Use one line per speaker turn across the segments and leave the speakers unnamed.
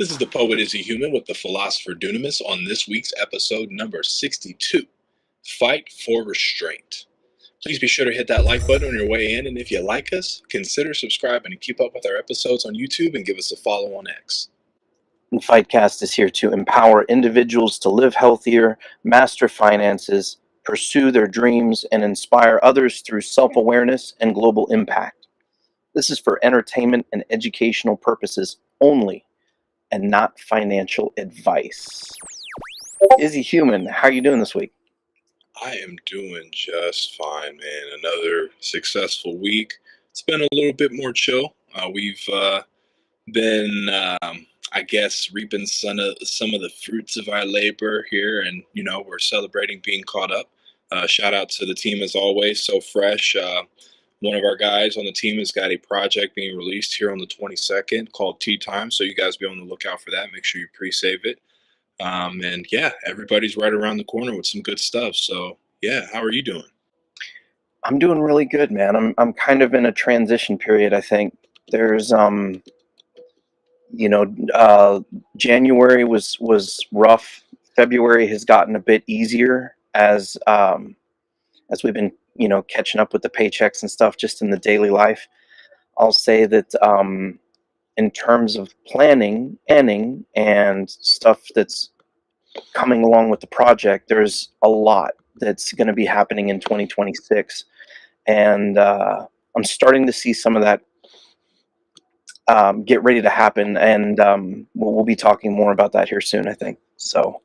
This is the poet Is He Human with the philosopher Dunamis on this week's episode number 62, Fight for Restraint. Please be sure to hit that like button on your way in, and if you like us, consider subscribing and keep up with our episodes on YouTube and give us a follow on X.
And Fightcast is here to empower individuals to live healthier, master finances, pursue their dreams, and inspire others through self-awareness and global impact. This is for entertainment and educational purposes only, and not financial advice. Izzy Human, how are you doing this week?
I am doing just fine, man. Another successful week. It's been a little bit more chill. We've been, I guess, reaping some of the fruits of our labor here, and we're celebrating being caught up. Shout out to the team as always, so fresh. One of our guys on the team has got a project being released here on the 22nd called Tea Time, so you guys be on the lookout for that. Make sure you pre-save it. And yeah, everybody's right around the corner with some good stuff. So yeah, how are you doing?
I'm doing really good, man. I'm kind of in a transition period, I think. There's January was rough. February has gotten a bit easier as we've been, catching up with the paychecks and stuff just in the daily life. I'll say that in terms of planning and stuff that's coming along with the project, there's a lot that's going to be happening in 2026, and I'm starting to see some of that get ready to happen, and we'll be talking more about that here soon, I think. So,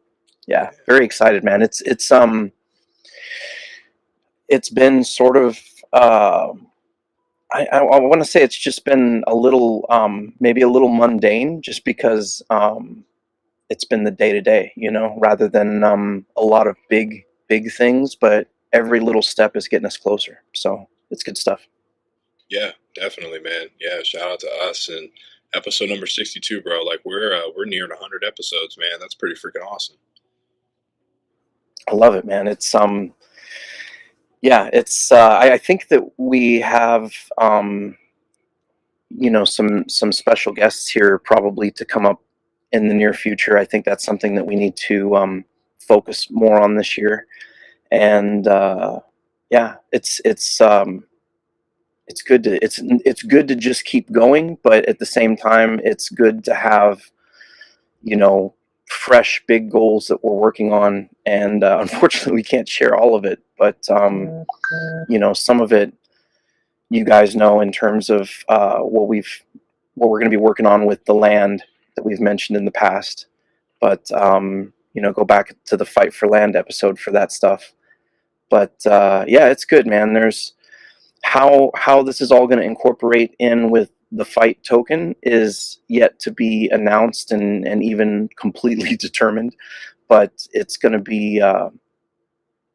yeah, very excited, man. It's been sort of I want to say it's just been a little maybe a little mundane, just because it's been the day to day, rather than a lot of big things, but every little step is getting us closer. So it's good stuff.
Yeah, definitely, man. Yeah, shout out to us and episode number 62, bro. Like we're nearing 100 episodes, man. That's pretty freaking awesome.
I love it, man. It's yeah, it's I think that we have some special guests here probably to come up in the near future. I think that's something that we need to focus more on this year, and yeah, it's good to it's good to just keep going, but at the same time, it's good to have you know fresh big goals that we're working on, and unfortunately, we can't share all of it, but some of it you guys know in terms of what we're going to be working on with the land that we've mentioned in the past. But go back to the Fight for Land episode for that stuff. But yeah, it's good, man. There's how this is all going to incorporate in with the fight token is yet to be announced and even completely determined. But it's going to be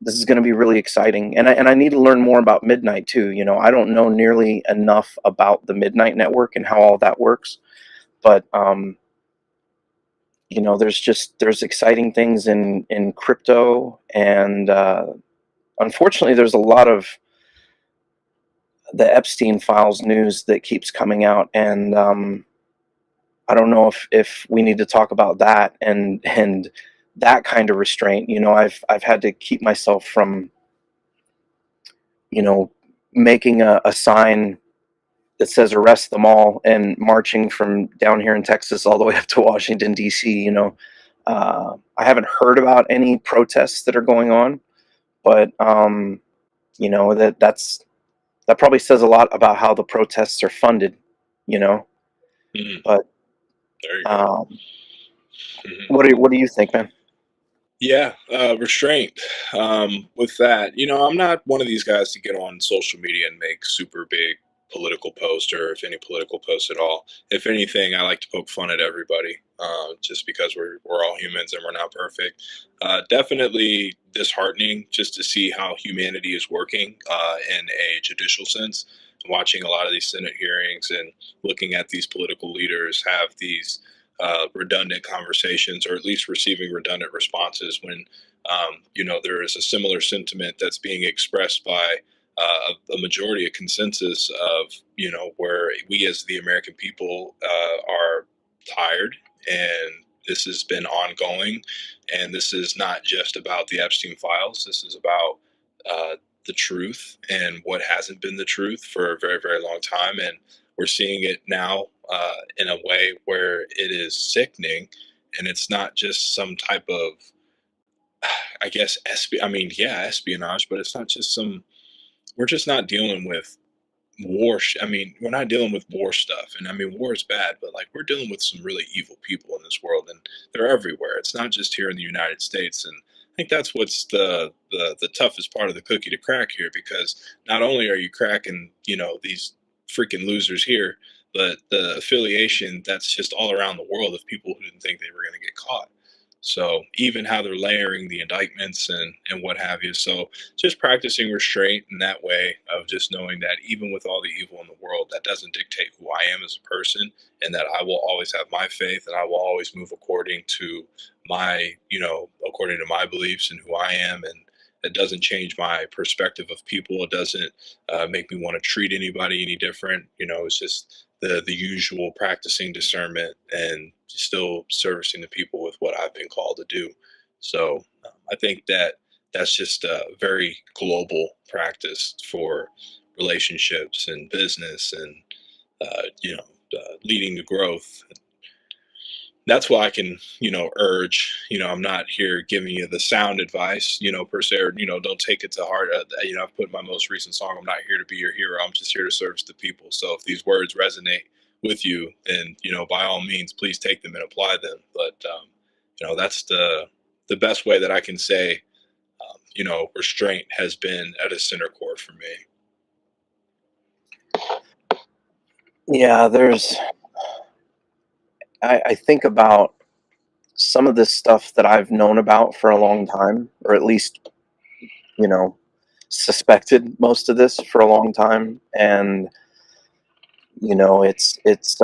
this is going to be really exciting, and I need to learn more about Midnight too. I don't know nearly enough about the Midnight Network and how all that works, but there's exciting things in crypto, and unfortunately, there's a lot of the Epstein files news that keeps coming out, and I don't know if we need to talk about that and that kind of restraint. I've had to keep myself from making a sign that says arrest them all and marching from down here in Texas all the way up to Washington, D.C. I haven't heard about any protests that are going on, but that probably says a lot about how the protests are funded,
Mhm.
but
There you go. Mhm.
what do you think, man?
Yeah, restraint. With that, I'm not one of these guys to get on social media and make super big political posts, or if any political posts at all. If anything, I like to poke fun at everybody, just because we're all humans and we're not perfect. Definitely disheartening just to see how humanity is working in a judicial sense. Watching a lot of these Senate hearings and looking at these political leaders have these redundant conversations, or at least receiving redundant responses when there is a similar sentiment that's being expressed by a majority, a consensus of where we as the American people are tired and this has been ongoing. And this is not just about the Epstein files. This is about the truth and what hasn't been the truth for a very, very long time. And we're seeing it now in a way where it is sickening. And it's not just some type of, I guess, I mean, yeah, espionage, but it's not just some, we're just not dealing with I mean, we're not dealing with war stuff, and I mean, war is bad, but like we're dealing with some really evil people in this world, and they're everywhere. It's not just here in the United States, and I think that's what's the toughest part of the cookie to crack here, because not only are you cracking, these freaking losers here, but the affiliation that's just all around the world of people who didn't think they were going to get caught. So even how they're layering the indictments and what have you. So just practicing restraint in that way of just knowing that even with all the evil in the world, that doesn't dictate who I am as a person, and that I will always have my faith and I will always move according to according to my beliefs and who I am. And it doesn't change my perspective of people. It doesn't make me want to treat anybody any different. It's just the usual practicing discernment and still servicing the people with what I've been called to do. So I think that's just a very global practice for relationships and business and leading to growth. That's why I can urge. I'm not here giving you the sound advice per se, or don't take it to heart. I've put in my most recent song, I'm not here to be your hero, I'm just here to service the people. So if these words resonate with you, then by all means please take them and apply them. But that's the best way that I can say restraint has been at a center core for me.
Yeah, I think about some of this stuff that I've known about for a long time, or at least, you know, suspected most of this for a long time. And, it's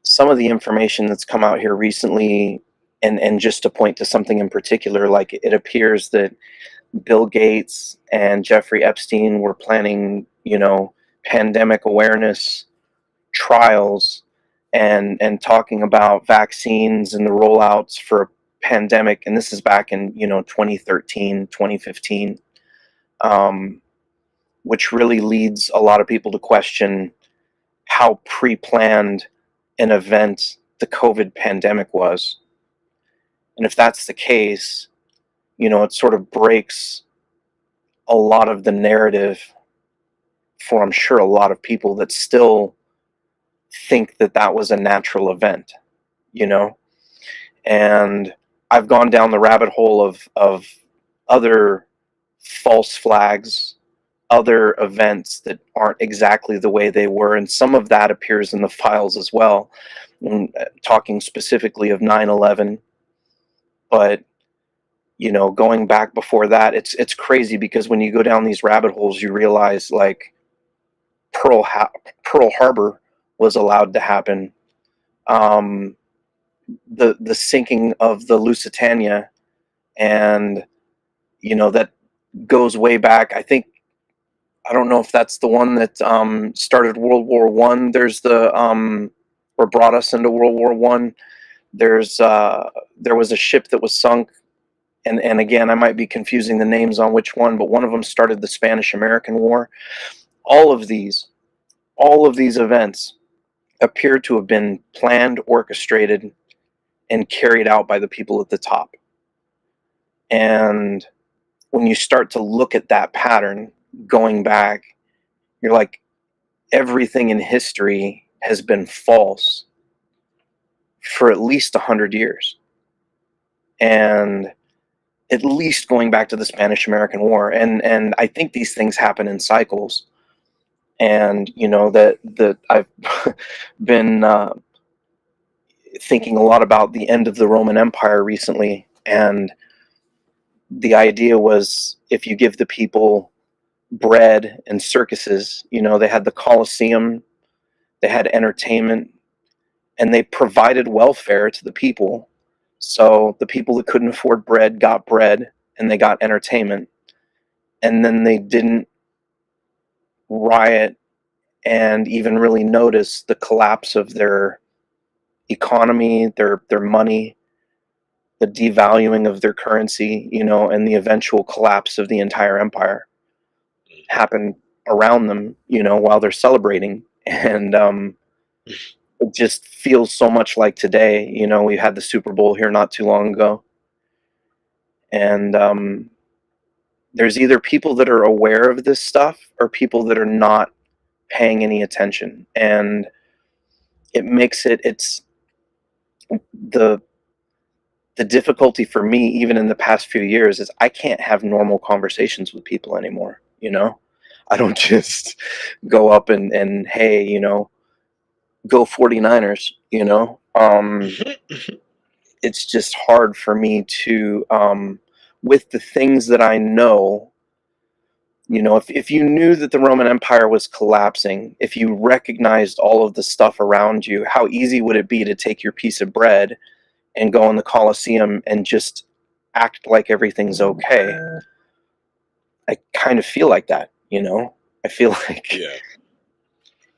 some of the information that's come out here recently. And just to point to something in particular, like it appears that Bill Gates and Jeffrey Epstein were planning, pandemic awareness trials and talking about vaccines and the rollouts for a pandemic. And this is back in 2013, 2015, um, which really leads a lot of people to question how pre-planned an event the COVID pandemic was. And if that's the case, it sort of breaks a lot of the narrative for, I'm sure, a lot of people that still think that that was a natural event, you know? And I've gone down the rabbit hole of other false flags, other events that aren't exactly the way they were, and some of that appears in the files as well. Talking specifically of 9/11, but going back before that, it's crazy because when you go down these rabbit holes, you realize like Pearl Harbor was allowed to happen. Um, the sinking of the Lusitania, and that goes way back. I don't know if that's the one that started World War One. There's or brought us into World War One. There was a ship that was sunk, and again, I might be confusing the names on which one, but one of them started the Spanish-American War. All of these, all of these events appear to have been planned, orchestrated, and carried out by the people at the top. And when you start to look at that pattern going back, you're like, everything in history has been false for at least 100 years. And at least going back to the Spanish American War. And I think these things happen in cycles. And, that I've been thinking a lot about the end of the Roman Empire recently. And the idea was, if you give the people bread and circuses, they had the Colosseum, they had entertainment, and they provided welfare to the people. So the people that couldn't afford bread got bread, and they got entertainment. And then they didn't riot and even really notice the collapse of their economy, their money, the devaluing of their currency, and the eventual collapse of the entire empire happen around them, while they're celebrating. And it just feels so much like today. We had the Super Bowl here not too long ago, and there's either people that are aware of this stuff or people that are not paying any attention, and it's the the difficulty for me, even in the past few years, is I can't have normal conversations with people anymore. I don't just go up and hey, go 49ers. It's just hard for me to, with the things that I know. If you knew that the Roman Empire was collapsing, if you recognized all of the stuff around you, how easy would it be to take your piece of bread and go in the Colosseum and just act like everything's okay? I kind of feel like that. I feel like,
Yeah.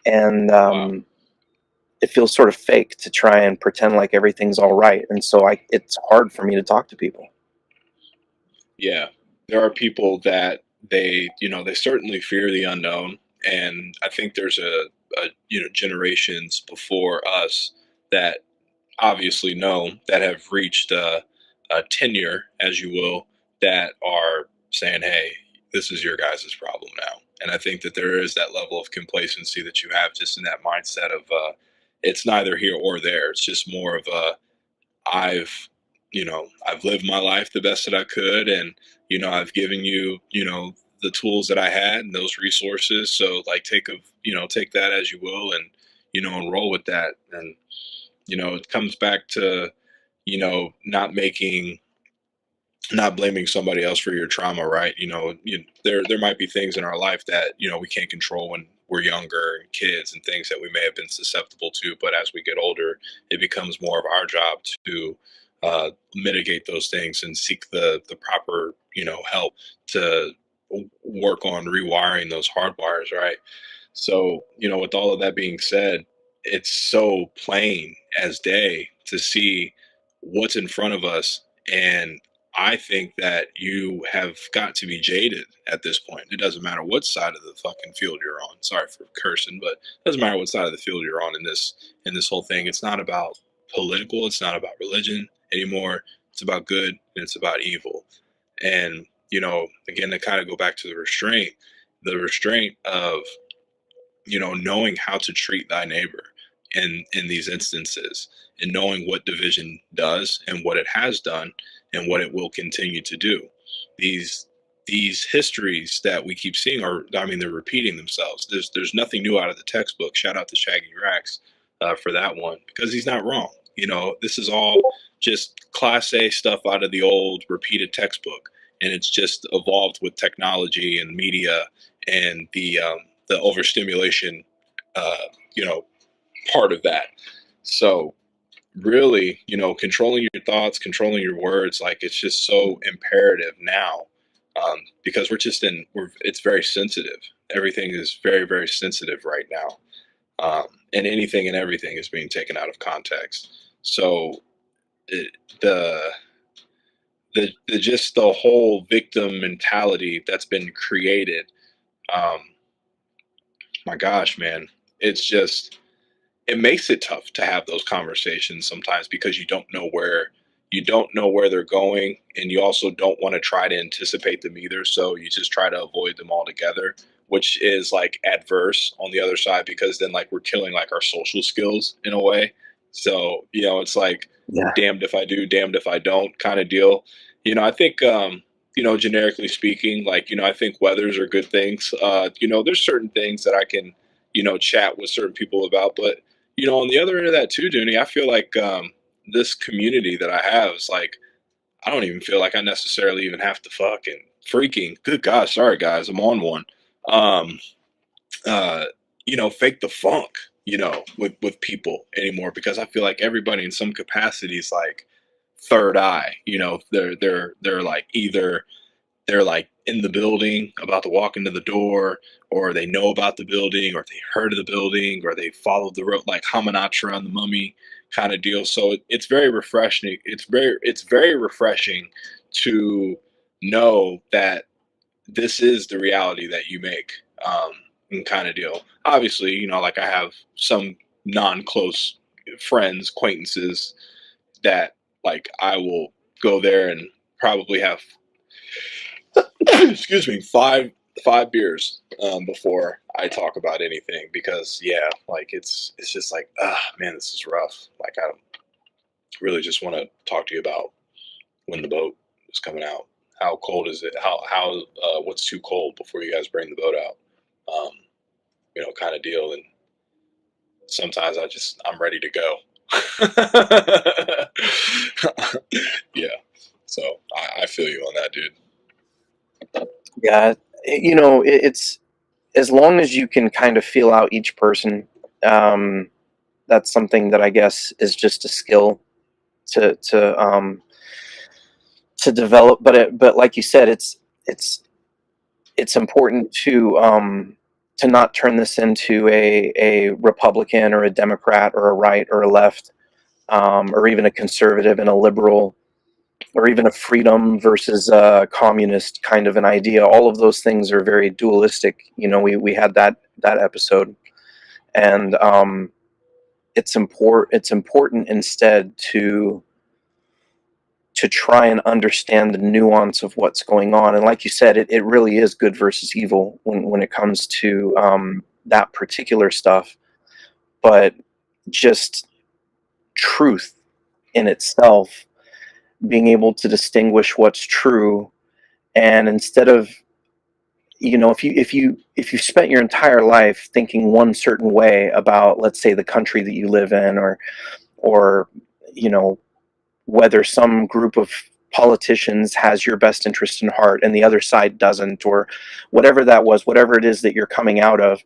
and
Wow.
it feels sort of fake to try and pretend like everything's all right. And so it's hard for me to talk to people.
Yeah. There are people that they certainly fear the unknown, and I think there's a generations before us that obviously know, that have reached a tenure, as you will, that are saying, "Hey, this is your guys' problem now." And I think that there is that level of complacency that you have just in that mindset of it's neither here or there. It's just more of a I've I've lived my life the best that I could, and I've given you the tools that I had and those resources. So like take that as you will, and and roll with that. And it comes back to not blaming somebody else for your trauma, right? There might be things in our life that we can't control when we're younger and kids, and things that we may have been susceptible to. But as we get older, it becomes more of our job to mitigate those things and seek the proper help to work on rewiring those hardwires, right? So, with all of that being said, it's so plain as day to see what's in front of us. And I think that you have got to be jaded at this point. It doesn't matter what side of the fucking field you're on. Sorry for cursing, but it doesn't matter what side of the field you're on in this whole thing. It's not about political, it's not about religion anymore. It's about good and it's about evil. And, again, to kind of go back to the restraint of knowing how to treat thy neighbor in these instances, and knowing what division does and what it has done and what it will continue to do. These histories that we keep seeing are, I mean, they're repeating themselves. There's nothing new out of the textbook. Shout out to Shaggy Rax for that one, because he's not wrong. This is all just class A stuff out of the old repeated textbook, and it's just evolved with technology and media and the overstimulation, uh, you know, part of that. So really, controlling your thoughts, controlling your words, like it's just so imperative now, because it's very sensitive. Everything is very, very sensitive right now. And anything and everything is being taken out of context. So it, the just the whole victim mentality that's been created, um, my gosh, man, it's just it makes it tough to have those conversations sometimes, because you don't know where they're going, and you also don't want to try to anticipate them either, so you just try to avoid them altogether, which is like adverse on the other side, because then like we're killing like our social skills in a way. So it's like
Yeah.
damned if I do, damned if I don't kind of deal. I think generically speaking, like I think weathers are good things. There's certain things that I can chat with certain people about, but on the other end of that too, Dooney, I feel like this community that I have is like, I don't even feel like I necessarily even have to fucking good gosh, sorry guys, I'm on one. Um, uh, fake the funk, with people anymore, because I feel like everybody in some capacity is like third eye. They're like either they're like in the building, about to walk into the door, or they know about the building, or they heard of the building, or they followed the road, like Hamanatra on the Mummy kind of deal. So it's very refreshing. It's very refreshing to know that this is the reality that you make, and kind of deal. Obviously, like I have some non-close friends, acquaintances that like I will go there and probably have excuse me, five beers before I talk about anything because yeah, like it's just like man, this is rough. Like I really just want to talk to you about when the boat is coming out. How cold is it? How what's too cold before you guys bring the boat out? Um, kind of deal. And sometimes I'm ready to go. Yeah. So I feel you on that, dude.
Yeah, it's as long as you can kind of feel out each person. Um, that's something that I guess is just a skill to to um, to develop. But like you said, it's it's important to not turn this into a Republican or a Democrat or a right or a left, or even a conservative and a liberal, or even a freedom versus a communist kind of an idea. All of those things are very dualistic. We had that episode, and it's important instead to try and understand the nuance of what's going on. And like you said, it really is good versus evil when it comes to that particular stuff. But just truth in itself, being able to distinguish what's true, and instead of if you spent your entire life thinking one certain way about, let's say, the country that you live in, or you know whether some group of politicians has your best interest in heart and the other side doesn't, or whatever it is that you're coming out of,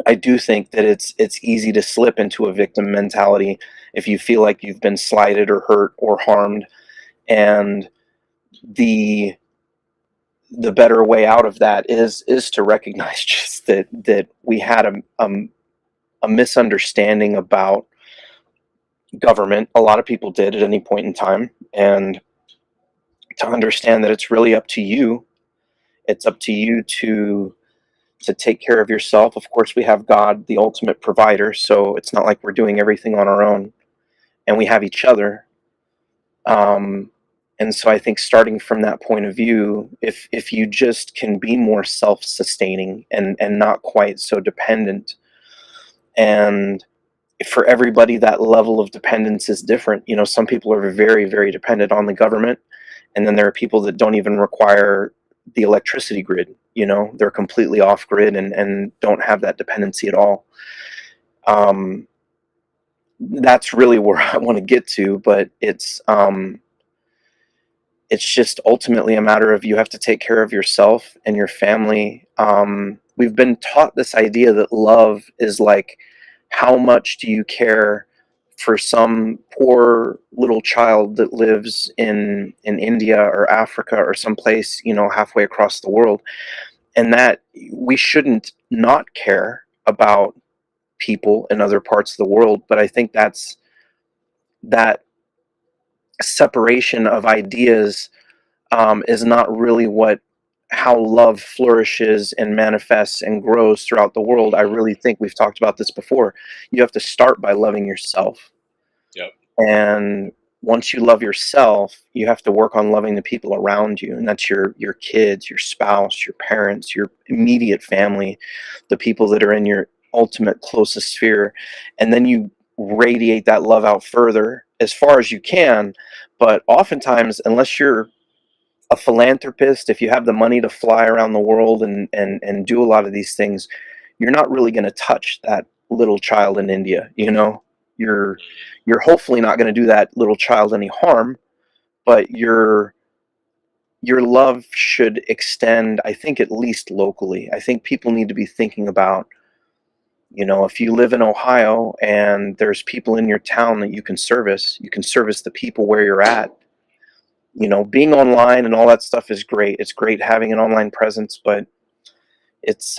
I do think that it's easy to slip into a victim mentality if you feel like you've been slighted or hurt or harmed. And the the better way out of that is to recognize just that we had a misunderstanding about government. A lot of people did at any point in time, and to understand that it's really up to you. It's up to you to take care of yourself. Of course, we have God, the ultimate provider, so it's not like we're doing everything on our own, and we have each other. Um, and so I think starting from that point of view, if you just can be more self-sustaining and not quite so dependent, and for everybody that level of dependence is different. Some people are very, very dependent on the government, and then there are people that don't even require the electricity grid. They're completely off grid and don't have that dependency at all. um, that's really where I want to get to, but it's just ultimately a matter of, you have to take care of yourself and your family. We've been taught this idea that love is like, how much do you care for some poor little child that lives in India or Africa or someplace, halfway across the world, and that we shouldn't not care about people in other parts of the world. But I think that separation of ideas is not really what how love flourishes and manifests and grows throughout the world. I really think we've talked about this before. You have to start by loving yourself,
Yep.
and once you love yourself, you have to work on loving the people around you, and that's your kids, your spouse, your parents, your immediate family, the people that are in your ultimate closest sphere. And then you radiate that love out further as far as you can. But oftentimes, unless you're a philanthropist, if you have the money to fly around the world and do a lot of these things, you're not really going to touch that little child in India. You're you're hopefully not going to do that little child any harm, but your love should extend, I think, at least locally. I think people need to be thinking about, if you live in Ohio and there's people in your town that you can service the people where you're at. being online and all that stuff is great. It's great having an online presence, but it's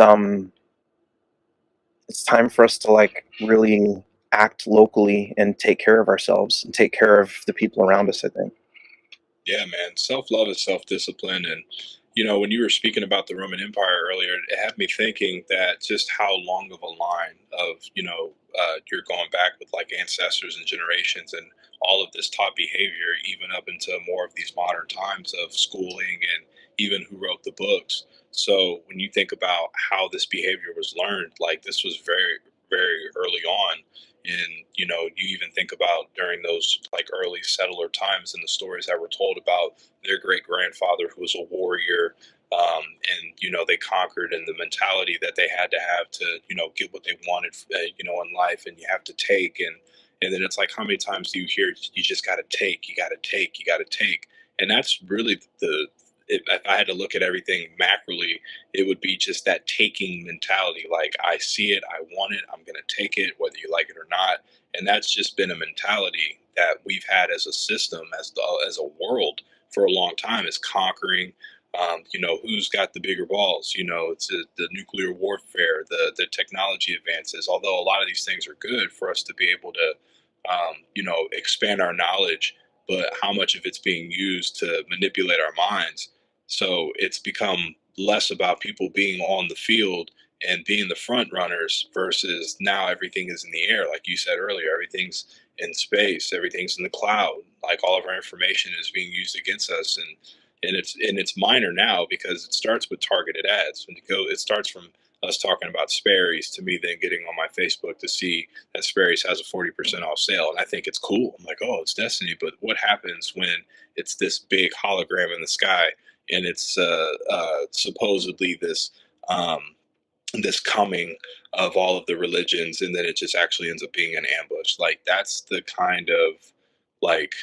it's time for us to like really act locally and take care of ourselves and take care of the people around us, I think.
Yeah, man. Self love is self discipline. And, when you were speaking about the Roman Empire earlier, it had me thinking that just how long of a line of, you're going back with like ancestors and generations and all of this taught behavior, even up into more of these modern times of schooling and even who wrote the books. So when you think about how this behavior was learned, like this was very, very early on. And you even think about during those like early settler times and the stories that were told about their great grandfather who was a warrior, and they conquered, and the mentality that they had to have to get what they wanted, in life, and you have to take, and then it's like how many times do you hear you just got to take, you got to take, you got to take, and that's really if I had to look at everything macroly, it would be just that taking mentality. Like I see it, I want it, I'm going to take it, whether you like it or not. And that's just been a mentality that we've had as a system, as a world for a long time, is conquering. Who's got the bigger balls? It's the nuclear warfare, the technology advances. Although a lot of these things are good for us to be able to, expand our knowledge, but how much of it's being used to manipulate our minds. So it's become less about people being on the field and being the front runners versus now everything is in the air. Like you said earlier, everything's in space, everything's in the cloud. Like all of our information is being used against us, and it's minor now because it starts with targeted ads. When it starts from us talking about Sperry's to me then getting on my Facebook to see that Sperry's has a 40% off sale, and I think it's cool. I'm like, oh, it's Destiny. But what happens when it's this big hologram in the sky and it's supposedly um, this coming of all of the religions, and then it just actually ends up being an ambush? Like like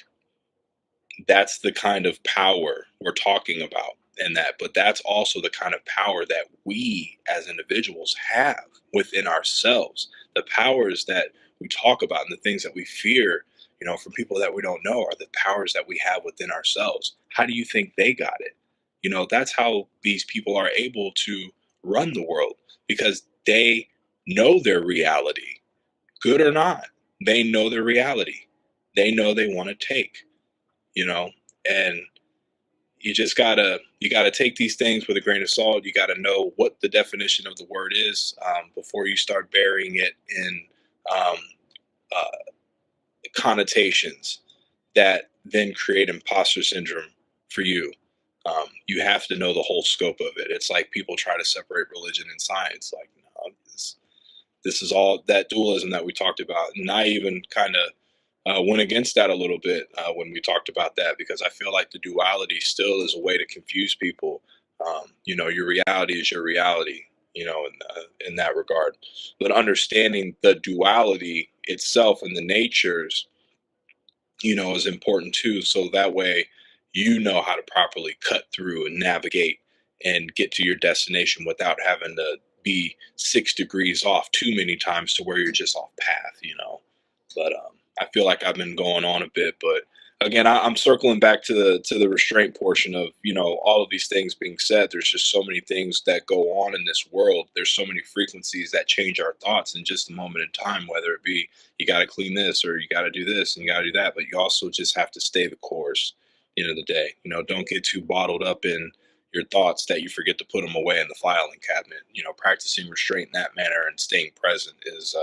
that's the kind of power we're talking about in that, but that's also the kind of power that we as individuals have within ourselves. The powers that we talk about and the things that we fear, from people that we don't know, are the powers that we have within ourselves. How do you think they got it? That's how these people are able to run the world, because they know their reality, good or not. They know their reality. They know they want to take, you know and you gotta take these things with a grain of salt. You gotta know what the definition of the word is, before you start burying it in um, uh, connotations that then create imposter syndrome for you. You have to know the whole scope of it. It's like people try to separate religion and science. Like, no, this is all that dualism that we talked about, and I even kind of went against that a little bit when we talked about that, because I feel like the duality still is a way to confuse people. Your reality is your reality, in that regard. But understanding the duality itself and the natures, is important too. So that way, how to properly cut through and navigate and get to your destination without having to be 6 degrees off too many times to where you're just off path. But I feel like I've been going on a bit, but again, I'm circling back to the restraint portion of all of these things being said. There's just so many things that go on in this world. There's so many frequencies that change our thoughts in just a moment in time. Whether it be you got to clean this, or you got to do this, and you got to do that, but you also just have to stay the course. At the end of the day, don't get too bottled up in your thoughts that you forget to put them away in the filing cabinet. Practicing restraint in that manner and staying present is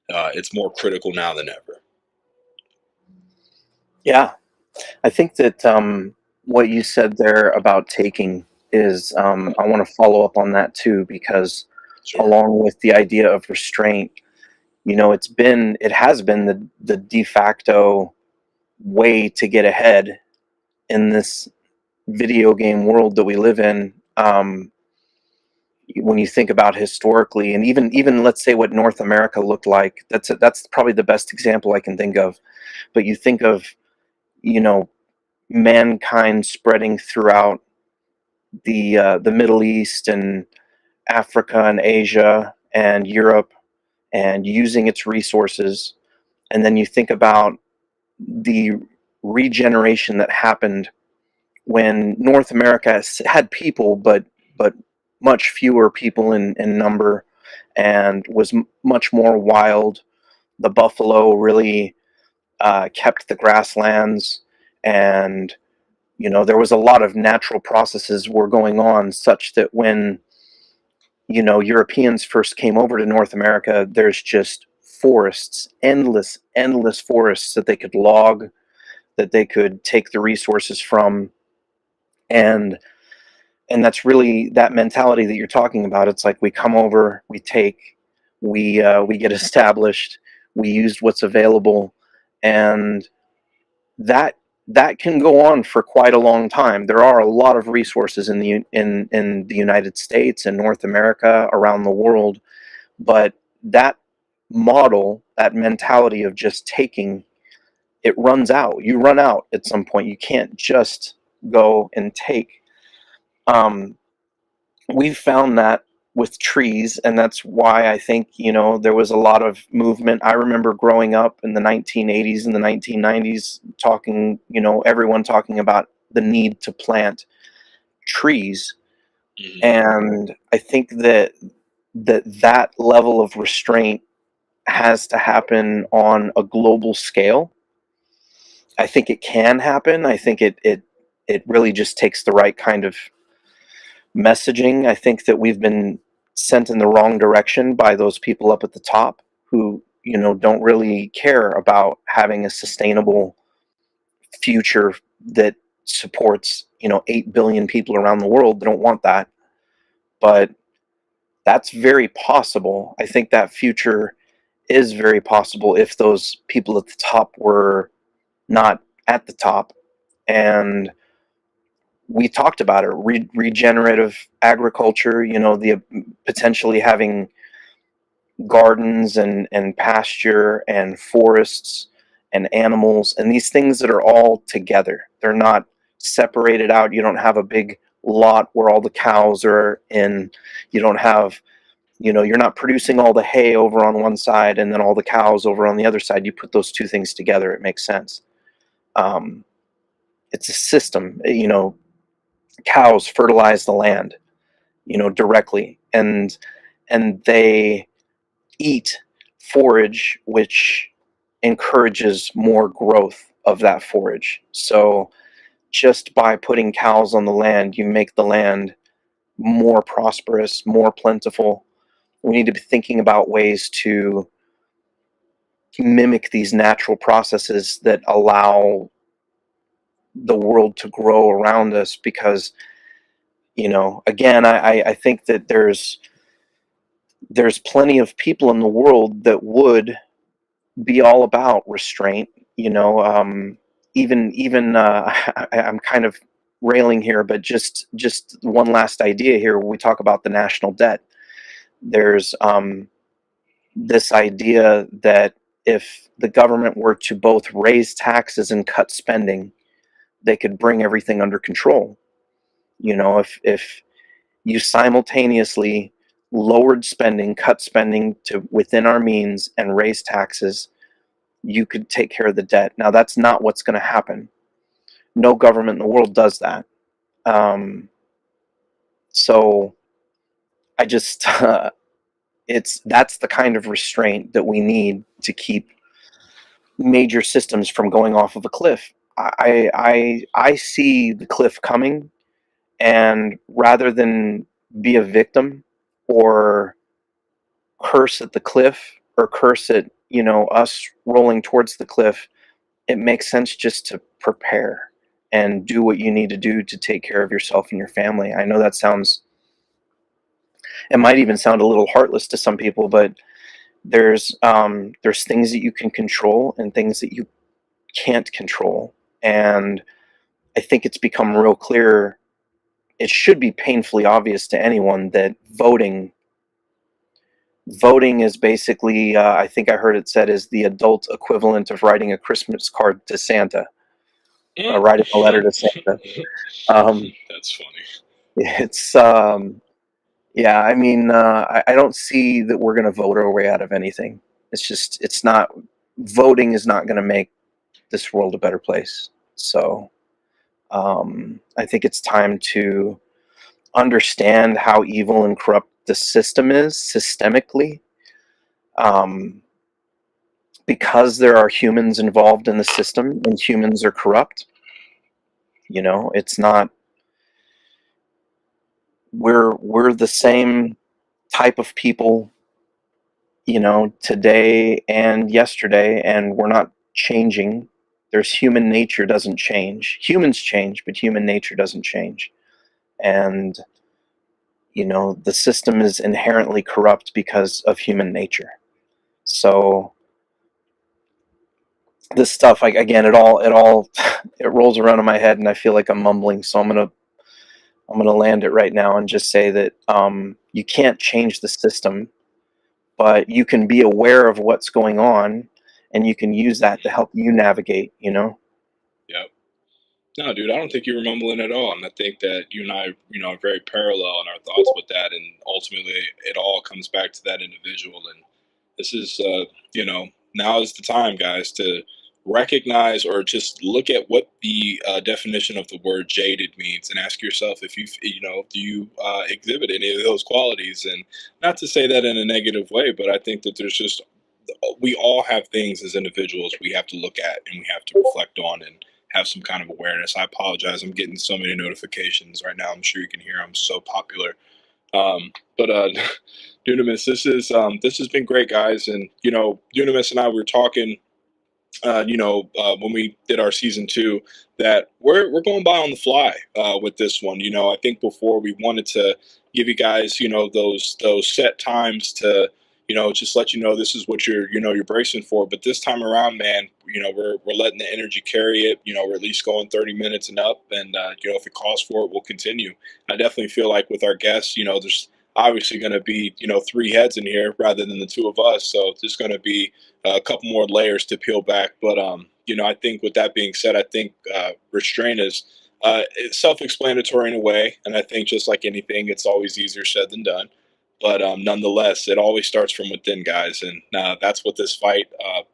it's more critical now than ever.
Yeah, I think that what you said there about taking is, I want to follow up on that too, because
Sure.
along with the idea of restraint, it has been the de facto way to get ahead in this video game world that we live in. When you think about historically, and even let's say what North America looked like, that's probably the best example I can think of. But you think of you know mankind spreading throughout the Middle East and Africa and Asia and Europe, and using its resources, and then you think about the regeneration that happened when North America had people, but much fewer people in number, and was much more wild. The buffalo really kept the grasslands, and there was a lot of natural processes were going on, such that when Europeans first came over to North America, there's just forests, endless forests that they could log, that they could take the resources from, and that's really that mentality that you're talking about. It's like we come over, we take, we get established, we used what's available, and that that can go on for quite a long time. There are a lot of resources in the United States and North America, around the world, but that model, that mentality of just taking, it runs out. You run out at some point. You can't just go and take. Um, we've found that with trees, and that's why I think there was a lot of movement. I remember growing up in the 1980s and the 1990s, talking, everyone talking about the need to plant trees,
Hmm.
and I think that level of restraint has to happen on a global scale. I think it can happen. I think it really just takes the right kind of messaging. I think that we've been sent in the wrong direction by those people up at the top who, don't really care about having a sustainable future that supports, 8 billion people around the world. They don't want that. But that's very possible. I think that future is very possible if those people at the top were not at the top. And we talked about it, regenerative agriculture, the potentially having gardens and pasture and forests and animals and these things that are all together. They're not separated out. You don't have a big lot where all the cows are in. You don't have, you're not producing all the hay over on one side and then all the cows over on the other side. You put those two things together, it makes sense. um, it's a system. Cows fertilize the land, directly, and they eat forage, which encourages more growth of that forage. So just by putting cows on the land, you make the land more prosperous, more plentiful. We need to be thinking about ways to mimic these natural processes that allow the world to grow around us, because again, I think that there's plenty of people in the world that would be all about restraint. Even I'm kind of railing here, but just one last idea here. When we talk about the national debt, there's this idea that if the government were to both raise taxes and cut spending, they could bring everything under control. If you simultaneously lowered spending, cut spending to within our means, and raise taxes, you could take care of the debt. Now, that's not what's going to happen. No government in the world does that. So I just, that's the kind of restraint that we need to keep major systems from going off of a cliff. I see the cliff coming, and rather than be a victim or curse at the cliff or curse at us rolling towards the cliff, it makes sense just to prepare and do what you need to do to take care of yourself and your family. I know that sounds, it might even sound a little heartless to some people, but there's things that you can control and things that you can't control. And I think it's become real clear, it should be painfully obvious to anyone, that voting is basically, I think I heard it said, is the adult equivalent of writing a Christmas card to Santa,
Mm.
writing a letter to Santa. Um,
That's funny.
it's yeah. I mean, I don't see that we're going to vote our way out of anything. It's not, voting is not going to make this world a better place. So I think it's time to understand how evil and corrupt the system is systemically. Um, because there are humans involved in the system and humans are corrupt, it's not, we're the same type of people, today and yesterday, and we're not changing. There's human nature doesn't change. Humans change, but human nature doesn't change. And the system is inherently corrupt because of human nature. So this stuff, like, again, it all it rolls around in my head, and I feel like I'm mumbling. So I'm gonna land it right now and just say that you can't change the system, but you can be aware of what's going on, and you can use that to help you navigate.
Yep. No, dude, I don't think you were mumbling at all, and I think that you and I, are very parallel in our thoughts with that, and ultimately, it all comes back to that individual. And this is, now is the time, guys, to recognize or just look at what the definition of the word jaded means, and ask yourself if do you exhibit any of those qualities? And not to say that in a negative way, but I think that there's just we all have things as individuals we have to look at and we have to reflect on and have some kind of awareness. I apologize. I'm getting so many notifications right now. I'm sure you can hear I'm so popular. But Dunamis, this has been great, guys. And Dunamis and I were talking when we did our season 2, that we're going by on the fly with this one. I think before we wanted to give you guys, those set times to, just let you know this is what you're bracing for. But this time around, man, we're letting the energy carry it. We're at least going 30 minutes and up, and if it calls for it, we'll continue. I definitely feel like with our guests, there's obviously going to be 3 heads in here rather than the 2 of us, so there's going to be a couple more layers to peel back. But I think with that being said, I think restraint is it's self-explanatory in a way, and I think just like anything, it's always easier said than done. But nonetheless, it always starts from within, guys, and that's what this fight,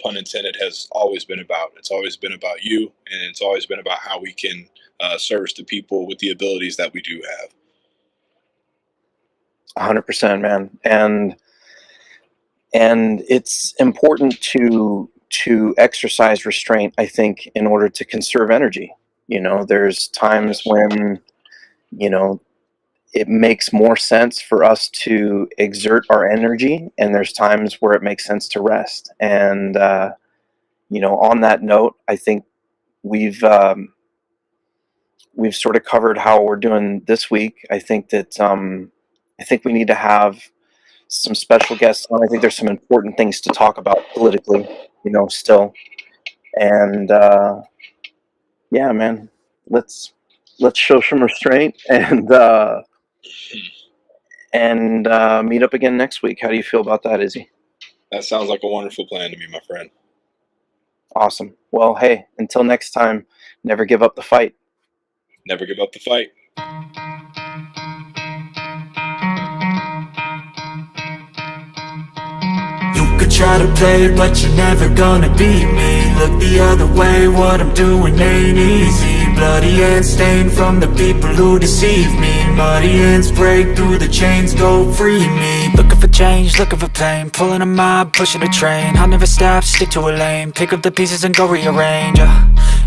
pun intended, has always been about. It's always been about you, and it's always been about how we can service the people with the abilities that we do have.
100%, man. And it's important to exercise restraint, I think, in order to conserve energy. There's times when it makes more sense for us to exert our energy, and there's times where it makes sense to rest. And on that note, I think we've sort of covered how we're doing this week. I think that I think we need to have some special guests on. I think there's some important things to talk about politically, still. And yeah, man, let's show some restraint and meet up again next week. How do you feel about that, Izzy?
That sounds like a wonderful plan to me, my friend.
Awesome. Well, hey, until next time, never give up the fight.
Never give up the fight.
You could try to play, but you're never gonna beat me. Look the other way, what I'm doing ain't easy. Bloody hands stained from the people who deceive me. Muddy hands break through the chains, go free me. Looking for change, looking for pain, pulling a mob, pushing a train. I'll never stop, stick to a lane, pick up the pieces and go rearrange.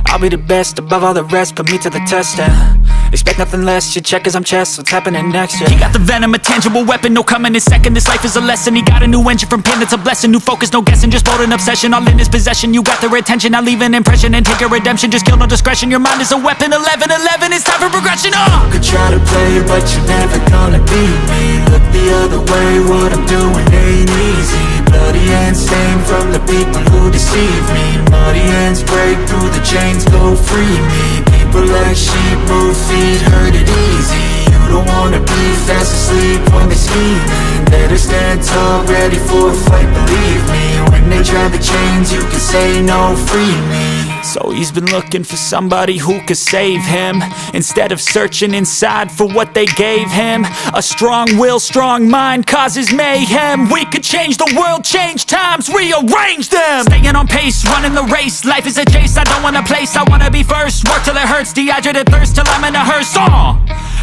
I'll be the best above all the rest, put me to the test and expect nothing less, your check is I'm chess, what's happening next, yeah. He got the venom, a tangible weapon, no coming in second. This life is a lesson, he got a new engine from pain, it's a blessing. New focus, no guessing, just bold and obsession. All in his possession, you got their attention. I'll leave an impression and take your redemption. Just kill, no discretion, your mind is a weapon. 11-11, it's time for progression, You could try to play, but you're never gonna beat me. Look the other way, what I'm doing ain't easy. Bloody hands stained from the people who deceive me. Muddy hands break through the chains, go free me. People like sheep, move feet, hurt it easy. You don't wanna be fast asleep when they're scheming. Better stand tall, ready for a fight, believe me. When they drag the chains, you can say no, free me. So he's been looking for somebody who could save him, instead of searching inside for what they gave him. A strong will, strong mind causes mayhem. We could change the world, change times, rearrange them. Staying on pace, running the race. Life is a chase, I don't want a place, I wanna be first. Work till it hurts, dehydrated thirst till I'm in a hearse.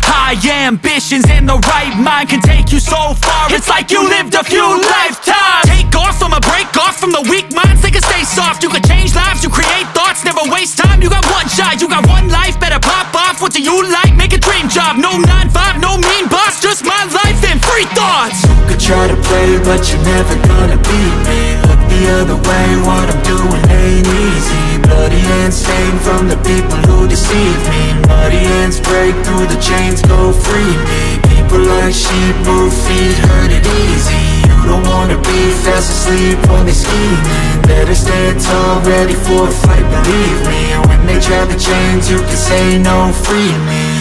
High ambitions and the right mind can take you so far. It's like you lived a few lifetimes. Take off from a break off from the weak minds. They can stay soft, you can change lives, you create thoughts, never waste time. You got one shot, you got one life, better pop off. What do you like? Make a dream job. No 9-5, no mean boss, just my life and free thoughts.
You could try to play, but you're never gonna beat me. Look the other way, what I'm doing ain't easy. Bloody hands stained from the people who deceive me. Muddy hands break through the chains, go free me. People like sheep move feet, hurt it easy. You don't wanna be fast asleep when they scheming. Better stand tall, ready for a fight, believe me. When they drag the chains, you can say no, free me.